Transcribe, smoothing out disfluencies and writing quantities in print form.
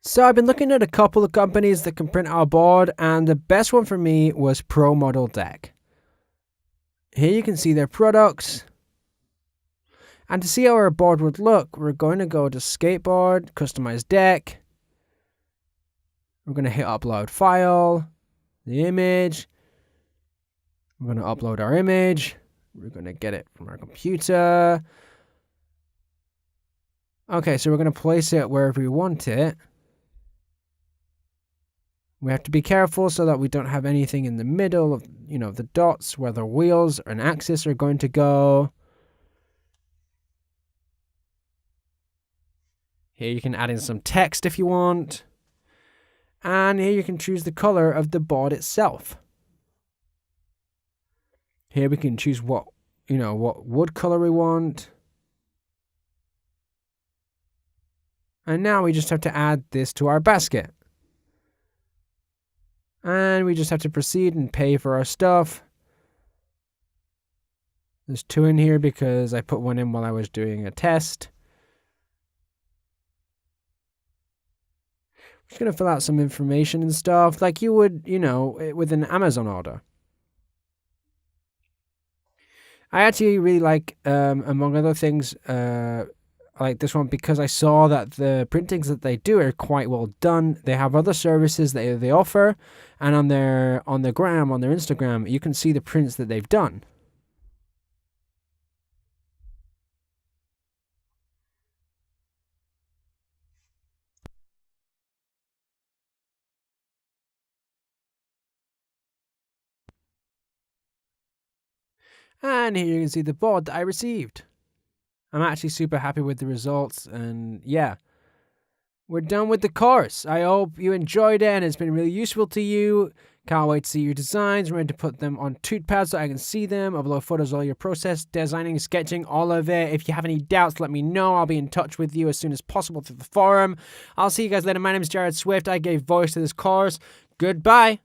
So I've been looking at a couple of companies that can print our board, and the best one for me was Pro Model Deck. Here you can see their products. And to see how our board would look, we're going to go to Skateboard, Customize Deck. We're going to hit Upload File, the image. We're going to upload our image. We're going to get it from our computer. Okay, so we're going to place it wherever we want it. We have to be careful so that we don't have anything in the middle of, the dots where the wheels and axis are going to go. Here you can add in some text if you want. And here you can choose the color of the board itself. Here we can choose what wood color we want. And now we just have to add this to our basket. And we just have to proceed and pay for our stuff. There's 2 in here because I put one in while I was doing a test. I'm just going to fill out some information and stuff like you would, with an Amazon order. I actually really like, among other things, I like this one because I saw that the printings that they do are quite well done. They have other services that they offer, and on their Instagram, you can see the prints that they've done. And here you can see the board that I received. I'm actually super happy with the results, and yeah. We're done with the course. I hope you enjoyed it and it's been really useful to you. Can't wait to see your designs. Remember to put them on TutePad so I can see them. Upload photos of all your process, designing, sketching, all of it. If you have any doubts, let me know. I'll be in touch with you as soon as possible through the forum. I'll see you guys later. My name is Jared Swift. I gave voice to this course. Goodbye.